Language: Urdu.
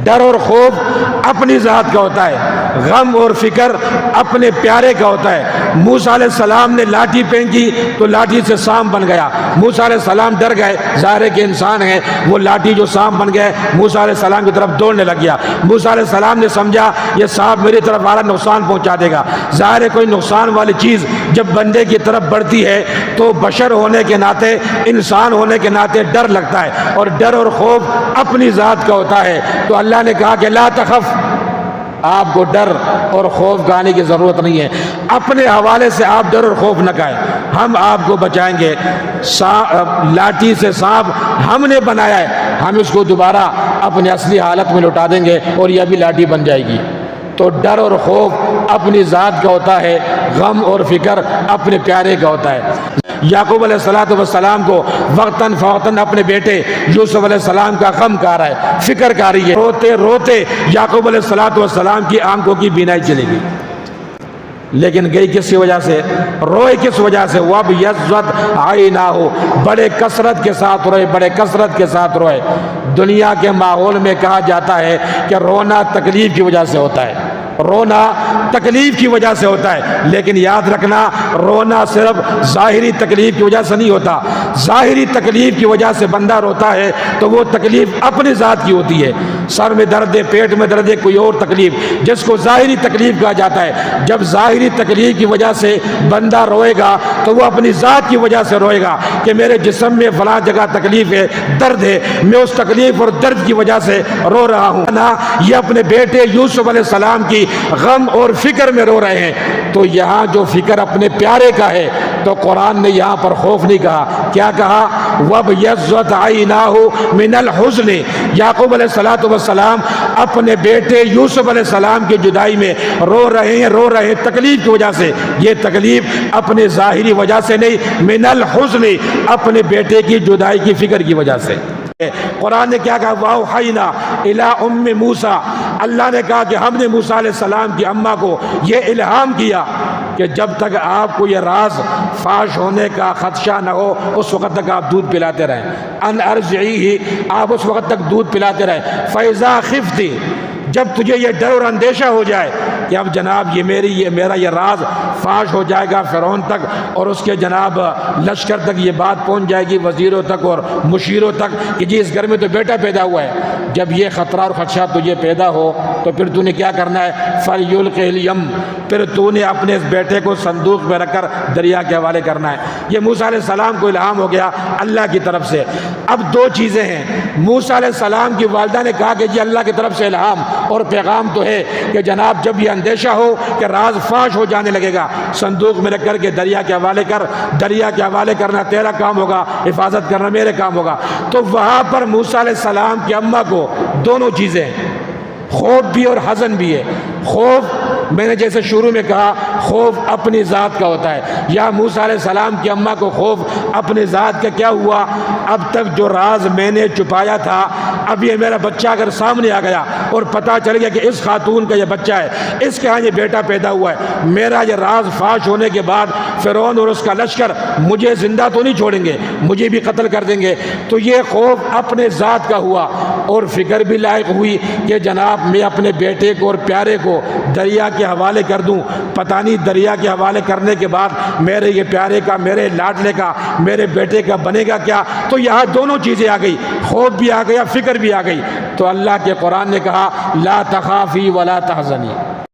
ڈر اور خوف اپنی ذات کا ہوتا ہے، غم اور فکر اپنے پیارے کا ہوتا ہے۔ موسیٰ علیہ السلام نے لاٹھی پھینکی تو لاٹھی سے سانپ بن گیا، موسیٰ علیہ السلام ڈر گئے، ظاہر ہے کہ انسان ہے، وہ لاٹھی جو سانپ بن گئے موسیٰ علیہ السلام کی طرف دوڑنے لگ گیا۔ موسیٰ علیہ السلام نے سمجھا یہ سانپ میری طرف آ رہا نقصان پہنچا دے گا۔ ظاہر ہے کوئی نقصان والی چیز جب بندے کی طرف بڑھتی ہے تو بشر ہونے کے ناطے، انسان ہونے کے ناطے ڈر لگتا ہے، اور ڈر اور خوف اپنی ذات کا ہوتا ہے۔ تو اللہ نے کہا کہ لا تخف، آپ کو ڈر اور خوف گانے کی ضرورت نہیں ہے، اپنے حوالے سے آپ ڈر اور خوف نہ کھائیں، ہم آپ کو بچائیں گے۔ لاٹھی سے سانپ ہم نے بنایا ہے، ہم اس کو دوبارہ اپنے اصلی حالت میں لوٹا دیں گے اور یہ بھی لاٹھی بن جائے گی۔ تو ڈر اور خوف اپنی ذات کا ہوتا ہے، غم اور فکر اپنے پیارے کا ہوتا ہے۔ یعقوب علیہ السلام کو وقتاً فوقتاً اپنے بیٹے یوسف علیہ السلام کا غم کھا رہا ہے، فکر کھا رہی ہے، روتے روتے یعقوب علیہ السلام کی آنکھوں کی بینائی چلے گی، لیکن گئی کس کی وجہ سے؟ روئے کس وجہ سے؟ وَابْيَضَّتْ عَيْنَاهُ، بڑے کثرت کے ساتھ روئے، بڑے کثرت کے ساتھ روئے۔ دنیا کے ماحول میں کہا جاتا ہے کہ رونا تکلیف کی وجہ سے ہوتا ہے، رونا تکلیف کی وجہ سے ہوتا ہے، لیکن یاد رکھنا رونا صرف ظاہری تکلیف کی وجہ سے نہیں ہوتا۔ ظاہری تکلیف کی وجہ سے بندہ روتا ہے تو وہ تکلیف اپنی ذات کی ہوتی ہے، سر میں درد ہے، پیٹ میں درد ہے، کوئی اور تکلیف جس کو ظاہری تکلیف کہا جاتا ہے۔ جب ظاہری تکلیف کی وجہ سے بندہ روئے گا تو وہ اپنی ذات کی وجہ سے روئے گا کہ میرے جسم میں فلاں جگہ تکلیف ہے، درد ہے، میں اس تکلیف اور درد کی وجہ سے رو رہا ہوں۔ یہ اپنے بیٹے یوسف علیہ السلام کی غم اور فکر میں رو رہے ہیں۔ تو یہاں جو فکر اپنے پیارے کا ہے تو قرآن نے یہاں پر خوف نہیں کہا، کیا کہا؟ وَابْيَضَّتْ عَيْنَاهُ مِنَ الْحُزْنِ، یعقوب علیہ السلام اپنے بیٹے یوسف علیہ السلام کی جدائی میں رو رہے ہیں تکلیف کی وجہ سے۔ یہ تکلیف اپنے ظاہری وجہ سے نہیں، من الحزن، اپنے بیٹے کی جدائی کی فکر کی وجہ سے۔ قرآن نے کیا کہا؟ وَأَوْحَيْنَا إِلَىٰ أُمِّ مُوسَىٰ، اللہ نے کہا کہ ہم نے موسیٰ علیہ السلام کی اماں کو یہ الہام کیا کہ جب تک آپ کو یہ راز فاش ہونے کا خدشہ نہ ہو اس وقت تک آپ دودھ پلاتے رہیں، ان ارضعیہ، آپ اس وقت تک دودھ پلاتے رہیں۔ فَإِذَا خِفْتِ، جب تجھے یہ ڈر اور اندیشہ ہو جائے کہ اب جناب یہ میرا یہ راز فاش ہو جائے گا فرعون تک اور اس کے جناب لشکر تک یہ بات پہنچ جائے گی، وزیروں تک اور مشیروں تک کہ جی اس گھر میں تو بیٹا پیدا ہوا ہے، جب یہ خطرہ اور خدشہ تجھے پیدا ہو تو پھر تو نے کیا کرنا ہے؟ فَلْيُلْقِهِ الْيَمُّ، پھر تو نے اپنے اس بیٹے کو صندوق میں رکھ کر دریا کے حوالے کرنا ہے۔ یہ موسیٰ علیہ السلام کو الہام ہو گیا اللہ کی طرف سے۔ اب دو چیزیں ہیں، موسیٰ علیہ السلام کی والدہ نے کہا کہ جی اللہ کی طرف سے الہام اور پیغام تو ہے کہ جناب جب یہ اندیشہ ہو کہ راز فاش ہو جانے لگے گا، صندوق میں رکھ کر کے دریا کے حوالے کر، دریا کے حوالے کرنا تیرا کام ہوگا، حفاظت کرنا میرے کام ہوگا۔ تو وہاں پر موسیٰ علیہ السلام کی اماں کو دونوں چیزیں، خوف بھی اور حزن بھی ہے۔ خوف، میں نے جیسے شروع میں کہا، خوف اپنی ذات کا ہوتا ہے، یا موسیٰ علیہ السلام کی اماں کو خوف اپنی ذات کا کیا ہوا؟ اب تک جو راز میں نے چھپایا تھا، اب یہ میرا بچہ اگر سامنے آ گیا اور پتہ چل گیا کہ اس خاتون کا یہ بچہ ہے، اس کے ہاں یہ بیٹا پیدا ہوا ہے، میرا یہ راز فاش ہونے کے بعد فرعون اور اس کا لشکر مجھے زندہ تو نہیں چھوڑیں گے، مجھے بھی قتل کر دیں گے۔ تو یہ خوف اپنے ذات کا ہوا، اور فکر بھی لائق ہوئی کہ جناب میں اپنے بیٹے کو اور پیارے کو دریا کے حوالے کر دوں، پتہ نہیں دریا کے حوالے کرنے کے بعد میرے یہ پیارے کا، میرے لاڈلے کا، میرے بیٹے کا بنے گا کیا؟ تو یہاں دونوں چیزیں آ گئی، خوف بھی آ گیا، فکر بھی آ گئی۔ تو اللہ کے قرآن نے کہا لا تخافی ولا تحزنی،